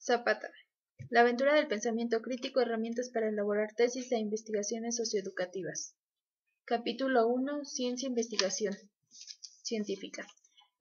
Zapata. La aventura del pensamiento crítico, herramientas para elaborar tesis e investigaciones socioeducativas. Capítulo 1. Ciencia e investigación científica.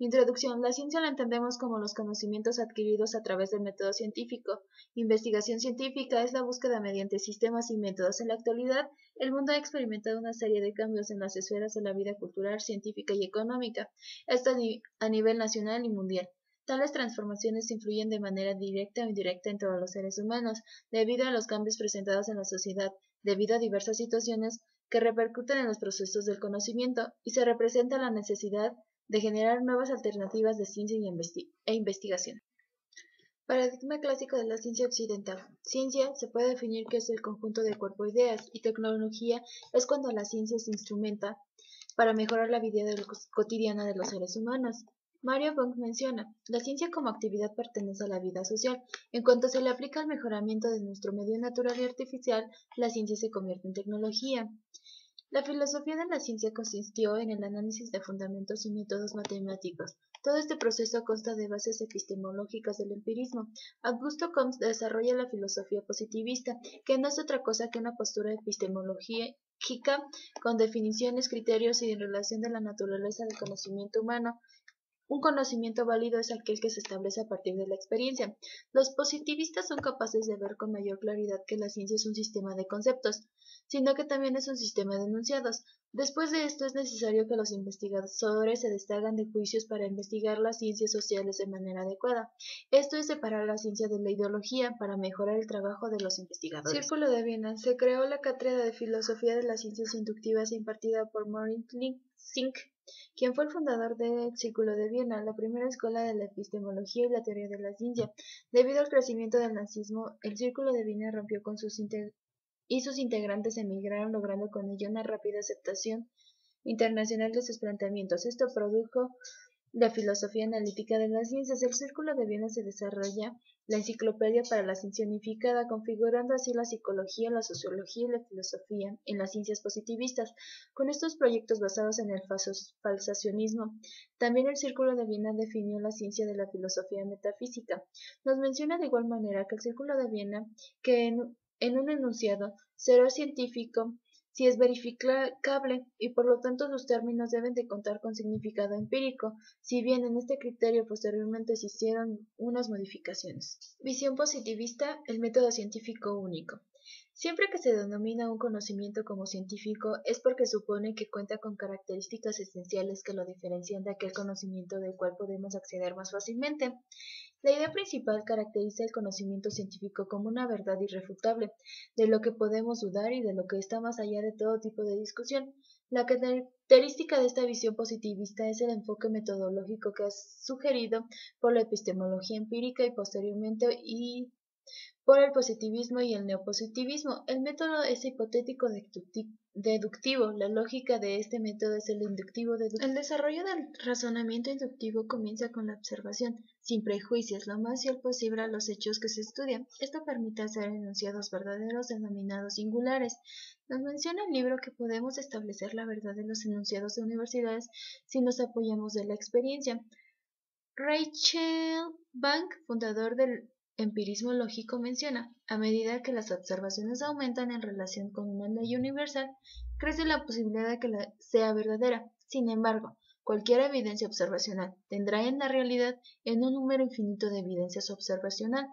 Introducción. La ciencia la entendemos como los conocimientos adquiridos a través del método científico. Investigación científica es la búsqueda mediante sistemas y métodos. En la actualidad, el mundo ha experimentado una serie de cambios en las esferas de la vida cultural, científica y económica, esto a nivel nacional y mundial. Tales transformaciones influyen de manera directa o indirecta en todos los seres humanos, debido a los cambios presentados en la sociedad, debido a diversas situaciones que repercuten en los procesos del conocimiento, y se representa la necesidad de generar nuevas alternativas de ciencia e investigación. Paradigma clásico de la ciencia occidental. Ciencia se puede definir que es el conjunto de cuerpo-ideas, y tecnología es cuando la ciencia se instrumenta para mejorar la vida cotidiana de los seres humanos. Mario Bunge menciona, la ciencia como actividad pertenece a la vida social. En cuanto se le aplica al mejoramiento de nuestro medio natural y artificial, la ciencia se convierte en tecnología. La filosofía de la ciencia consistió en el análisis de fundamentos y métodos matemáticos. Todo este proceso consta de bases epistemológicas del empirismo. Augusto Comte desarrolla la filosofía positivista, que no es otra cosa que una postura epistemológica con definiciones, criterios y relación de la naturaleza del conocimiento humano. Un conocimiento válido es aquel que se establece a partir de la experiencia. Los positivistas son capaces de ver con mayor claridad que la ciencia es un sistema de conceptos, sino que también es un sistema de enunciados. Después de esto es necesario que los investigadores se deshagan de juicios para investigar las ciencias sociales de manera adecuada. Esto es separar la ciencia de la ideología para mejorar el trabajo de los investigadores. Círculo de Viena. Se creó la cátedra de Filosofía de las Ciencias Inductivas impartida por Moritz Zink, quien fue el fundador del Círculo de Viena, la primera escuela de la epistemología y la teoría de la ciencia. Debido al crecimiento del nazismo, el Círculo de Viena rompió con sus integrantes emigraron, logrando con ello una rápida aceptación internacional de sus planteamientos. Esto produjo la filosofía analítica de las ciencias. El Círculo de Viena se desarrolla la enciclopedia para la ciencia unificada, configurando así la psicología, la sociología y la filosofía en las ciencias positivistas. Con estos proyectos basados en el falsacionismo, también el Círculo de Viena definió la ciencia de la filosofía metafísica. Nos menciona de igual manera que el Círculo de Viena, que en un enunciado será científico si es verificable y por lo tanto sus términos deben de contar con significado empírico, si bien en este criterio posteriormente se hicieron unas modificaciones. Visión positivista, el método científico único. Siempre que se denomina un conocimiento como científico es porque supone que cuenta con características esenciales que lo diferencian de aquel conocimiento del cual podemos acceder más fácilmente. La idea principal caracteriza el conocimiento científico como una verdad irrefutable, de lo que podemos dudar y de lo que está más allá de todo tipo de discusión. La característica de esta visión positivista es el enfoque metodológico que es sugerido por la epistemología empírica y posteriormente por el positivismo y el neopositivismo. El método es hipotético deductivo. La lógica de este método es el inductivo deductivo. El desarrollo del razonamiento inductivo comienza con la observación, sin prejuicios, lo más fiel posible a los hechos que se estudian. Esto permite hacer enunciados verdaderos denominados singulares. Nos menciona el libro que podemos establecer la verdad de los enunciados de universidades si nos apoyamos de la experiencia. Rachel Bank, fundador del empirismo lógico, menciona, a medida que las observaciones aumentan en relación con una ley universal, crece la posibilidad de que sea verdadera. Sin embargo, cualquier evidencia observacional tendrá en la realidad un número infinito de evidencias observacional,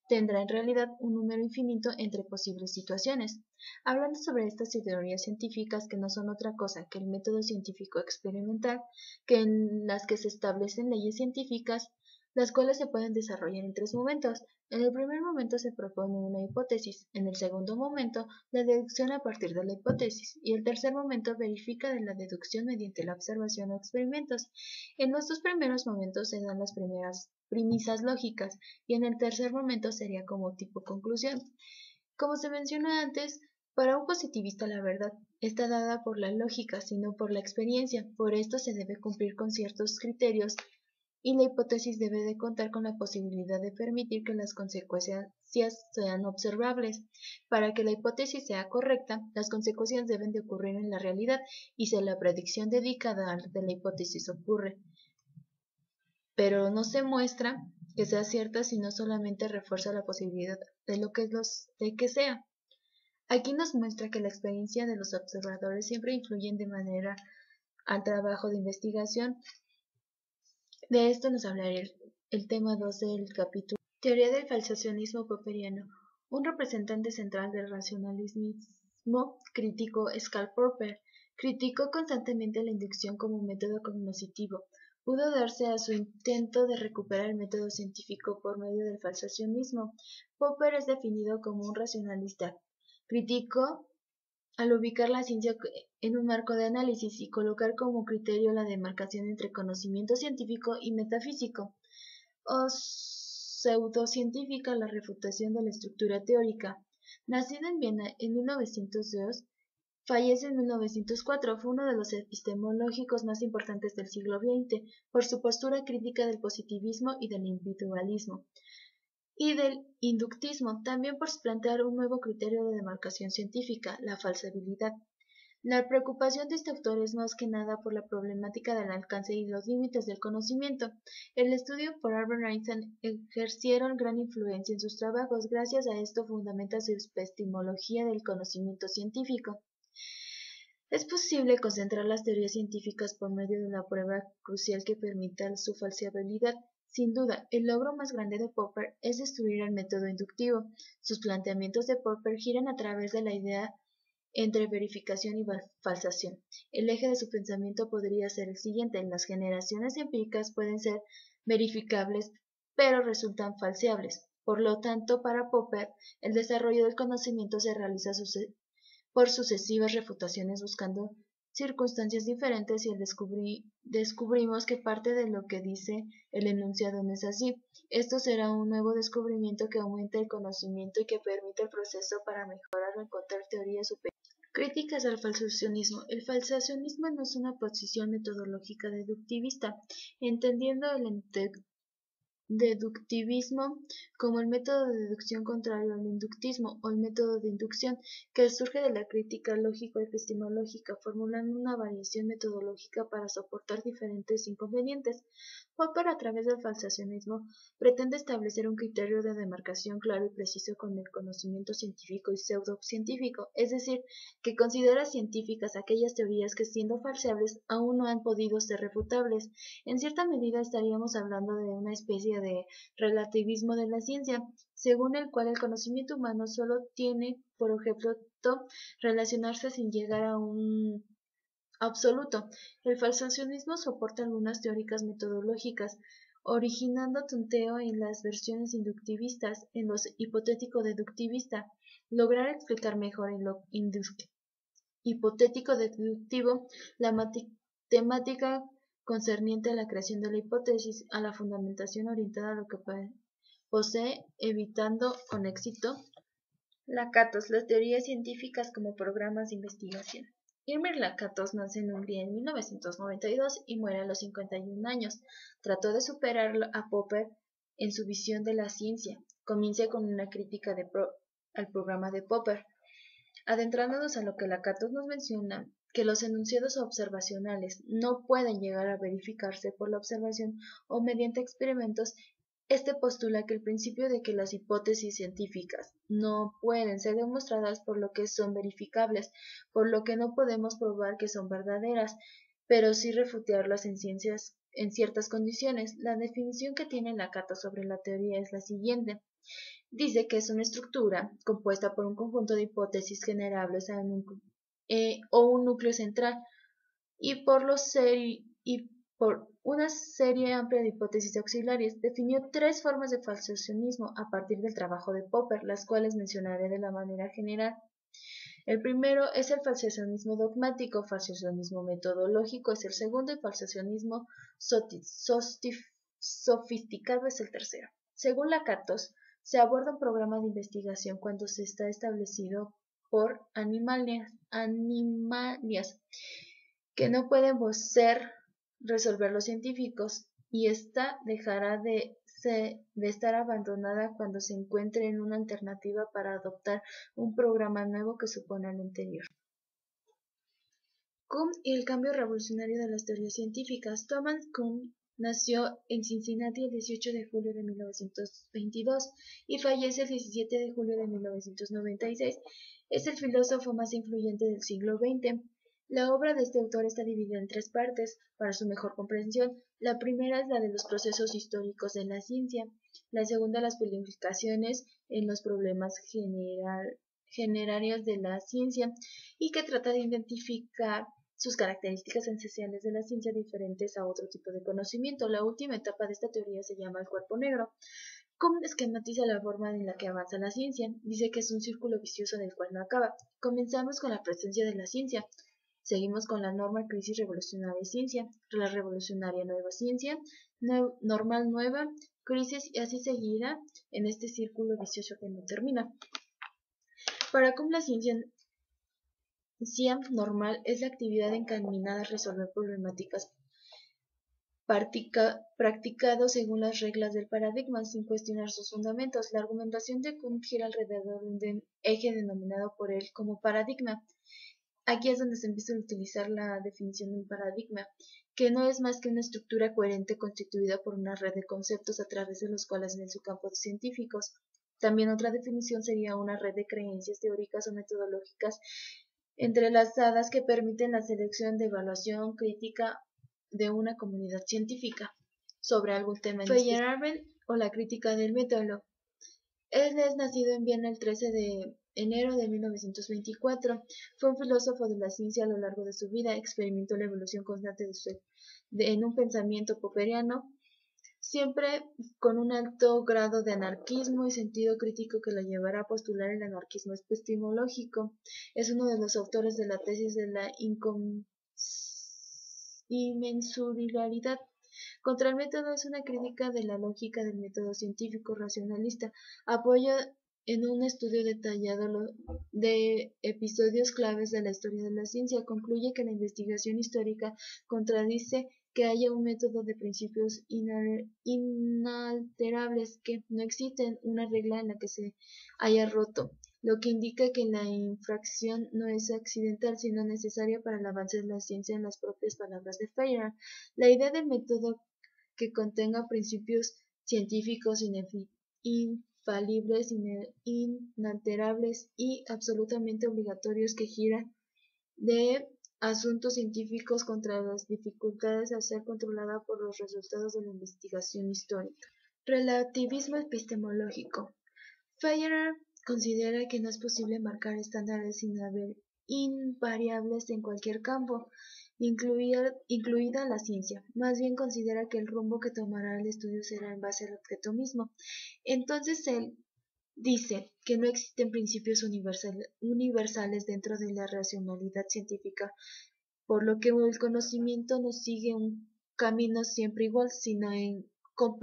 tendrá en realidad un número infinito entre posibles situaciones. Hablando sobre estas teorías científicas que no son otra cosa que el método científico experimental, que en las que se establecen leyes científicas, las cuales se pueden desarrollar en tres momentos. En el primer momento se propone una hipótesis, en el segundo momento la deducción a partir de la hipótesis y el tercer momento verifica de la deducción mediante la observación o experimentos. En los dos primeros momentos se dan las primeras premisas lógicas y en el tercer momento sería como tipo conclusión. Como se mencionó antes, para un positivista la verdad está dada por la lógica, sino por la experiencia. Por esto se debe cumplir con ciertos criterios y la hipótesis debe de contar con la posibilidad de permitir que las consecuencias sean observables. Para que la hipótesis sea correcta, las consecuencias deben de ocurrir en la realidad y si la predicción dedicada de la hipótesis ocurre, pero no se muestra, que sea cierta, sino solamente refuerza la posibilidad de que sea. Aquí nos muestra que la experiencia de los observadores siempre influyen de manera al trabajo de investigación. De esto nos hablará el tema 2 del capítulo. Teoría del falsacionismo popperiano. Un representante central del racionalismo crítico es Karl Popper. Criticó constantemente la inducción como método cognoscitivo. Pudo darse a su intento de recuperar el método científico por medio del falsacionismo. Popper es definido como un racionalista. Criticó al ubicar la ciencia en un marco de análisis y colocar como criterio la demarcación entre conocimiento científico y metafísico, o pseudocientífica, la refutación de la estructura teórica. Nacido en Viena en 1902, fallece en 1904, fue uno de los epistemológicos más importantes del siglo XX por su postura crítica del positivismo y del individualismo y del inductismo, también por plantear un nuevo criterio de demarcación científica, la falsabilidad. La preocupación de este autor es más que nada por la problemática del alcance y los límites del conocimiento. El estudio por Albert Einstein ejercieron gran influencia en sus trabajos. Gracias a esto fundamenta su epistemología del conocimiento científico. Es posible concentrar las teorías científicas por medio de una prueba crucial que permita su falsabilidad. Sin duda, el logro más grande de Popper es destruir el método inductivo. Sus planteamientos de Popper giran a través de la idea entre verificación y falsación. El eje de su pensamiento podría ser el siguiente: las generaciones empíricas pueden ser verificables, pero resultan falseables. Por lo tanto, para Popper, el desarrollo del conocimiento se realiza por sucesivas refutaciones buscando circunstancias diferentes, y descubrimos que parte de lo que dice el enunciado no es así. Esto será un nuevo descubrimiento que aumenta el conocimiento y que permite el proceso para mejorar o encontrar teorías superiores. Críticas al falsacionismo. El falsacionismo no es una posición metodológica deductivista, entendiendo el deductivismo como el método de deducción contrario al inductismo o el método de inducción, que surge de la crítica lógico-epistemológica, formulando una variación metodológica para soportar diferentes inconvenientes. Popper, a través del falsacionismo, pretende establecer un criterio de demarcación claro y preciso con el conocimiento científico y pseudocientífico, es decir, que considera científicas aquellas teorías que, siendo falseables, aún no han podido ser refutables. En cierta medida estaríamos hablando de una especie de relativismo de la ciencia, según el cual el conocimiento humano solo tiene por objeto relacionarse sin llegar a un absoluto. El falsacionismo soporta algunas teóricas metodológicas, originando tonteo en las versiones inductivistas, en lo hipotético-deductivista. Lograr explicar mejor en lo hipotético-deductivo la temática concerniente a la creación de la hipótesis, a la fundamentación orientada a lo que posee, evitando con éxito Lakatos, las teorías científicas como programas de investigación. Irmer Lakatos nace en Hungría en 1992 y muere a los 51 años. Trató de superar a Popper en su visión de la ciencia. Comienza con una crítica al programa de Popper. Adentrándonos a lo que Lakatos nos menciona, que los enunciados observacionales no pueden llegar a verificarse por la observación o mediante experimentos, este postula que el principio de que las hipótesis científicas no pueden ser demostradas por lo que son verificables, por lo que no podemos probar que son verdaderas, pero sí refutarlas en ciertas condiciones. La definición que tiene Lakatos sobre la teoría es la siguiente. Dice que es una estructura compuesta por un conjunto de hipótesis generables o un núcleo central y por una serie amplia de hipótesis auxiliares. Definió tres formas de falsacionismo a partir del trabajo de Popper, las cuales mencionaré de la manera general. El primero es el falsacionismo dogmático, falsacionismo metodológico es el segundo y falsacionismo sofisticado es el tercero. Según Lakatos, se aborda un programa de investigación cuando se está establecido por animalias que no pueden resolver los científicos, y ésta dejará de estar abandonada cuando se encuentre en una alternativa para adoptar un programa nuevo que supone el anterior. Kuhn y el cambio revolucionario de las teorías científicas. Thomas Kuhn nació en Cincinnati el 18 de julio de 1922 y fallece el 17 de julio de 1996. Es el filósofo más influyente del siglo XX. La obra de este autor está dividida en tres partes, para su mejor comprensión. La primera es la de los procesos históricos de la ciencia, la segunda las implicaciones en los problemas generarios de la ciencia y que trata de identificar sus características esenciales de la ciencia diferentes a otro tipo de conocimiento. La última etapa de esta teoría se llama el cuerpo negro. ¿Cómo esquematiza la forma en la que avanza la ciencia? Dice que es un círculo vicioso del cual no acaba. Comenzamos con la presencia de la ciencia. Seguimos con la normal crisis revolucionaria ciencia, la revolucionaria nueva ciencia, normal nueva, crisis y así seguirá en este círculo vicioso que no termina. Para cómo la ciencia normal es la actividad encaminada a resolver problemáticas practicado según las reglas del paradigma, sin cuestionar sus fundamentos. La argumentación de Kuhn gira alrededor de un eje denominado por él como paradigma. Aquí es donde se empieza a utilizar la definición de un paradigma, que no es más que una estructura coherente constituida por una red de conceptos a través de los cuales ven su campo de científicos. También otra definición sería una red de creencias teóricas o metodológicas entrelazadas que permiten la selección de evaluación crítica de una comunidad científica sobre algún tema en Feyerabend o la crítica del método. Él es nacido en Viena el 13 de enero de 1924. Fue un filósofo de la ciencia a lo largo de su vida. Experimentó la evolución constante en un pensamiento popperiano, siempre con un alto grado de anarquismo y sentido crítico que lo llevará a postular el anarquismo epistemológico. Es uno de los autores de la tesis de la inmensuraridad. Contra el método es una crítica de la lógica del método científico racionalista. Apoya en un estudio detallado de episodios claves de la historia de la ciencia. Concluye que la investigación histórica contradice que haya un método de principios inalterables, que no existe una regla en la que se haya roto, lo que indica que la infracción no es accidental, sino necesaria para el avance de la ciencia, en las propias palabras de Feyerabend. La idea del método que contenga principios científicos infalibles, inalterables y absolutamente obligatorios, que giran de asuntos científicos contra las dificultades a ser controlada por los resultados de la investigación histórica. Relativismo epistemológico. Feyerabend considera que no es posible marcar estándares invariables en cualquier campo, incluida la ciencia. Más bien considera que el rumbo que tomará el estudio será en base al objeto mismo. Entonces él dice que no existen principios universales dentro de la racionalidad científica, por lo que el conocimiento no sigue un camino siempre igual, sino con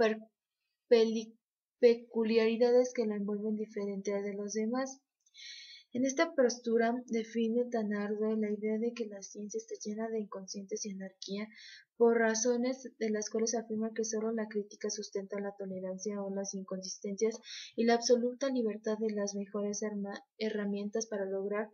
peculiaridades que la envuelven diferente de los demás. En esta postura define Tanardo la idea de que la ciencia está llena de inconscientes y anarquía, por razones de las cuales afirma que solo la crítica sustenta la tolerancia o las inconsistencias y la absoluta libertad de las mejores herramientas para lograr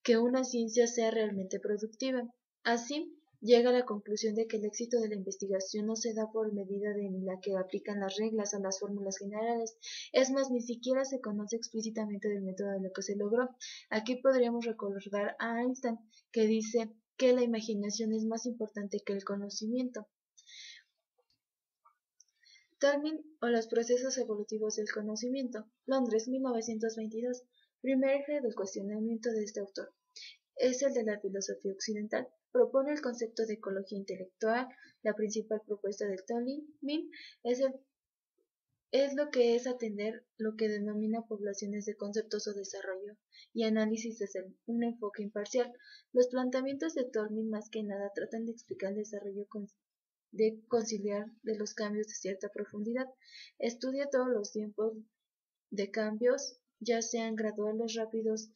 que una ciencia sea realmente productiva. Así, llega a la conclusión de que el éxito de la investigación no se da por medida de la que aplican las reglas o las fórmulas generales. Es más, ni siquiera se conoce explícitamente del método de lo que se logró. Aquí podríamos recordar a Einstein, que dice que la imaginación es más importante que el conocimiento. Tolkien o los procesos evolutivos del conocimiento. Londres, 1922. Primer eje del cuestionamiento de este autor es el de la filosofía occidental. Propone el concepto de ecología intelectual. La principal propuesta de Tolkien es lo que es atender lo que denomina poblaciones de conceptos o desarrollo y análisis desde un enfoque imparcial. Los planteamientos de Tolkien más que nada tratan de explicar el desarrollo de conciliar de los cambios de cierta profundidad. Estudia todos los tiempos de cambios, ya sean graduales, rápidos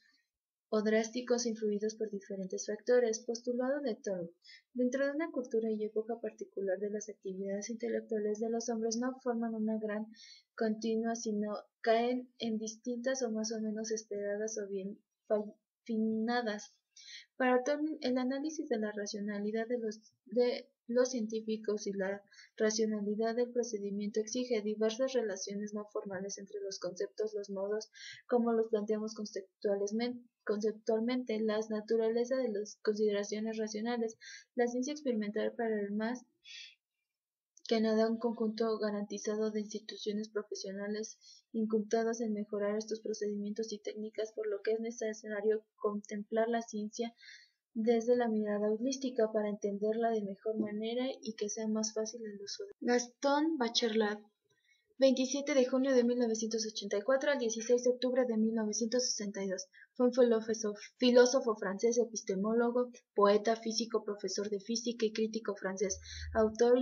o drásticos, influidos por diferentes factores. Postulado de Tolkien. Dentro de una cultura y época particular de las actividades intelectuales de los hombres no forman una gran continua, sino caen en distintas o más o menos esperadas o bien finadas Para Tolman, el análisis de la racionalidad de los científicos y la racionalidad del procedimiento exige diversas relaciones no formales entre los conceptos, los modos como los planteamos conceptualmente, las naturaleza de las consideraciones racionales, la ciencia experimental para el más que nada un conjunto garantizado de instituciones profesionales incultadas en mejorar estos procedimientos y técnicas, por lo que es necesario contemplar la ciencia desde la mirada holística para entenderla de mejor manera y que sea más fácil el uso. Gaston Bachelard, 27 de junio de 1984 al 16 de octubre de 1962. Fue un filósofo francés, epistemólogo, poeta, físico, profesor de física y crítico francés. Autor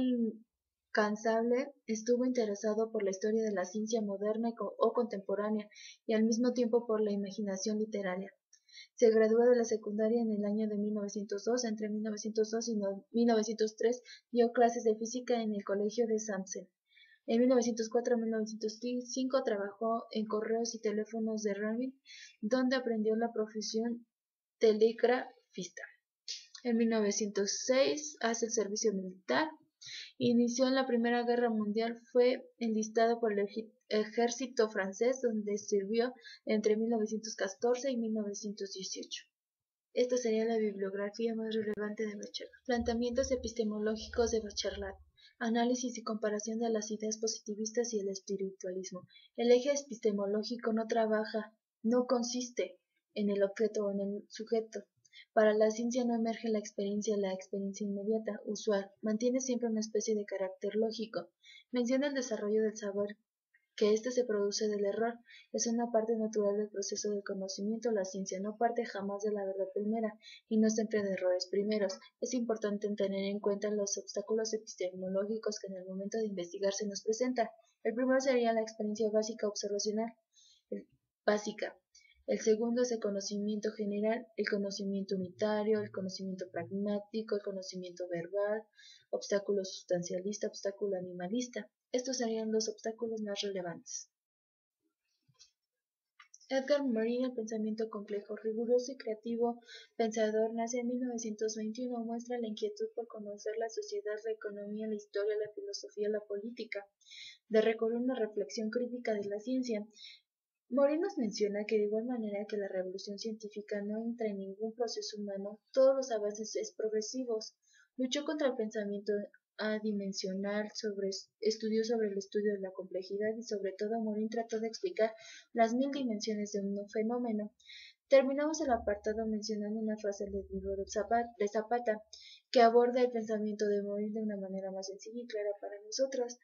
incansable, estuvo interesado por la historia de la ciencia moderna o contemporánea y al mismo tiempo por la imaginación literaria. Se graduó de la secundaria en el año de 1902. Entre 1902 y 1903 dio clases de física en el Colegio de Samsen. En 1904 a 1905 trabajó en correos y teléfonos de Rambin, donde aprendió la profesión telegrafista. En 1906 hace el servicio militar. Inició en la Primera Guerra Mundial, fue enlistado por el ejército francés, donde sirvió entre 1914 y 1918. Esta sería la bibliografía más relevante de Bachelard. Planteamientos epistemológicos de Bachelard. Análisis y comparación de las ideas positivistas y el espiritualismo. El eje epistemológico no consiste en el objeto o en el sujeto. Para la ciencia no emerge la experiencia inmediata, usual, mantiene siempre una especie de carácter lógico. Menciona el desarrollo del saber, que éste se produce del error, es una parte natural del proceso del conocimiento. La ciencia no parte jamás de la verdad primera, y no siempre de errores primeros. Es importante tener en cuenta los obstáculos epistemológicos que en el momento de investigar se nos presentan. El primero sería la experiencia básica observacional, básica. El segundo es el conocimiento general, el conocimiento unitario, el conocimiento pragmático, el conocimiento verbal, obstáculo sustancialista, obstáculo animalista. Estos serían los obstáculos más relevantes. Edgar Morin, el pensamiento complejo, riguroso y creativo pensador, nace en 1921, muestra la inquietud por conocer la sociedad, la economía, la historia, la filosofía, la política, de recorrer una reflexión crítica de la ciencia. Morin nos menciona que de igual manera que la revolución científica no entra en ningún proceso humano, todos los avances es progresivos. Luchó contra el pensamiento adimensional, estudió sobre el estudio de la complejidad y sobre todo Morin trató de explicar las 1000 dimensiones de un fenómeno. Terminamos el apartado mencionando una frase del libro de Zapata, que aborda el pensamiento de Morin de una manera más sencilla y clara para nosotros.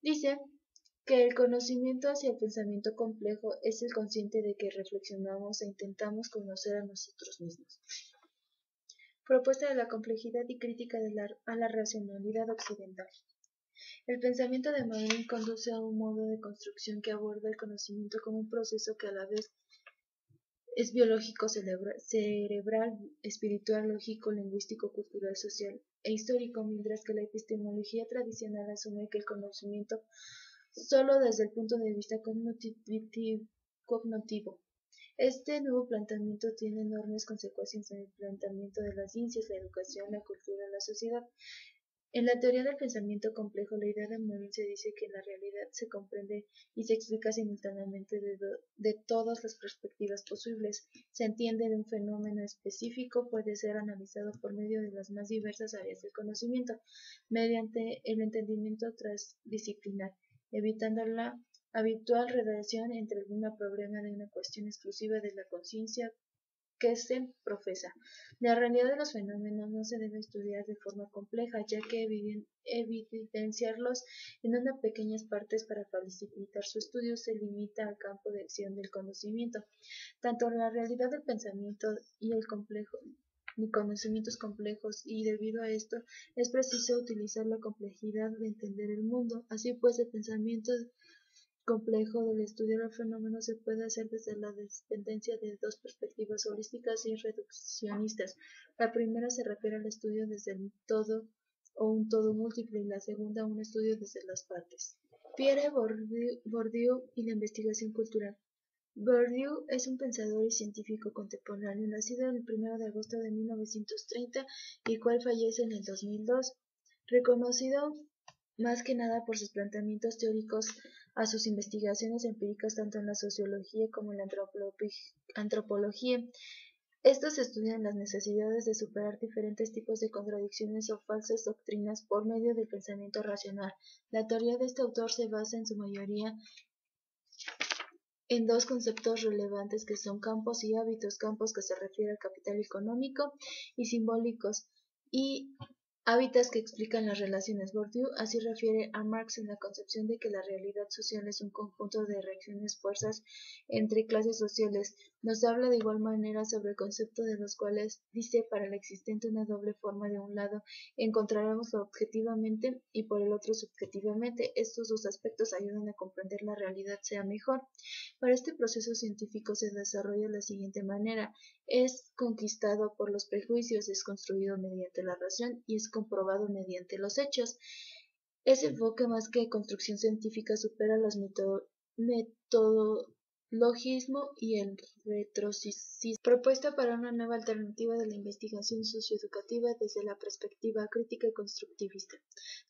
Dice que el conocimiento hacia el pensamiento complejo es el consciente de que reflexionamos e intentamos conocer a nosotros mismos. Propuesta de la complejidad y crítica a la racionalidad occidental. El pensamiento de Morin conduce a un modo de construcción que aborda el conocimiento como un proceso que a la vez es biológico, cerebral, espiritual, lógico, lingüístico, cultural, social e histórico, mientras que la epistemología tradicional asume que el conocimiento solo desde el punto de vista cognitivo. Este nuevo planteamiento tiene enormes consecuencias en el planteamiento de las ciencias, la educación, la cultura, la sociedad. En la teoría del pensamiento complejo, la idea de Morin se dice que la realidad se comprende y se explica simultáneamente de todas las perspectivas posibles. Se entiende de un fenómeno específico, puede ser analizado por medio de las más diversas áreas del conocimiento, mediante el entendimiento transdisciplinar, evitando la habitual relación entre algún problema de una cuestión exclusiva de la conciencia que se profesa. La realidad de los fenómenos no se debe estudiar de forma compleja, ya que evidenciarlos en unas pequeñas partes para facilitar su estudio se limita al campo de acción del conocimiento. Tanto la realidad del pensamiento y el complejo ni conocimientos complejos, y debido a esto es preciso utilizar la complejidad de entender el mundo. Así pues, el pensamiento complejo del estudio del fenómeno se puede hacer desde la dependencia de dos perspectivas holísticas y reduccionistas. La primera se refiere al estudio desde el todo o un todo múltiple, y la segunda a un estudio desde las partes. Pierre Bourdieu y la investigación cultural. Bourdieu es un pensador y científico contemporáneo nacido el 1 de agosto de 1930 y cual fallece en el 2002, reconocido más que nada por sus planteamientos teóricos a sus investigaciones empíricas tanto en la sociología como en la antropología. Estos estudian las necesidades de superar diferentes tipos de contradicciones o falsas doctrinas por medio del pensamiento racional. La teoría de este autor se basa en su mayoría en dos conceptos relevantes que son campos y hábitos, campos que se refiere al capital económico y simbólicos, y hábitats que explican las relaciones. Bourdieu así refiere a Marx en la concepción de que la realidad social es un conjunto de reacciones fuerzas entre clases sociales. Nos habla de igual manera sobre el concepto de los cuales dice para el existente una doble forma. De un lado encontraremos lo objetivamente y por el otro subjetivamente. Estos dos aspectos ayudan a comprender la realidad sea mejor. Para este proceso científico se desarrolla de la siguiente manera: es conquistado por los prejuicios, es construido mediante la razón y es comprobado mediante los hechos. Ese enfoque, más que construcción científica, supera los metodologismo y el retrocismo. Propuesta para una nueva alternativa de la investigación socioeducativa desde la perspectiva crítica y constructivista.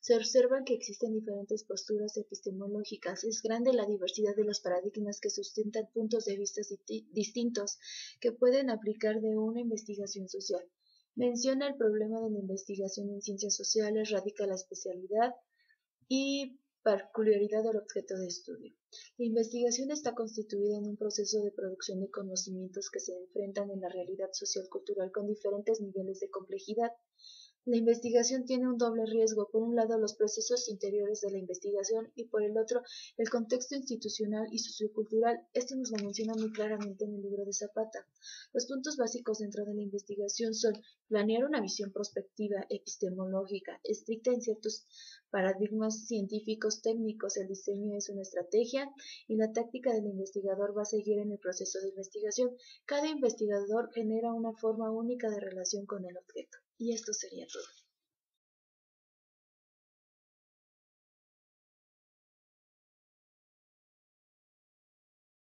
Se observa que existen diferentes posturas epistemológicas. Es grande la diversidad de los paradigmas que sustentan puntos de vista distintos que pueden aplicar de una investigación social. Menciona el problema de la investigación en ciencias sociales, radica la especialidad y peculiaridad del objeto de estudio. La investigación está constituida en un proceso de producción de conocimientos que se enfrentan en la realidad social-cultural con diferentes niveles de complejidad. La investigación tiene un doble riesgo: por un lado los procesos interiores de la investigación y por el otro el contexto institucional y sociocultural. Esto nos lo menciona muy claramente en el libro de Zapata. Los puntos básicos dentro de la investigación son planear una visión prospectiva, epistemológica, estricta en ciertos paradigmas científicos técnicos. El diseño es una estrategia y la táctica del investigador va a seguir en el proceso de investigación. Cada investigador genera una forma única de relación con el objeto. Y esto sería todo.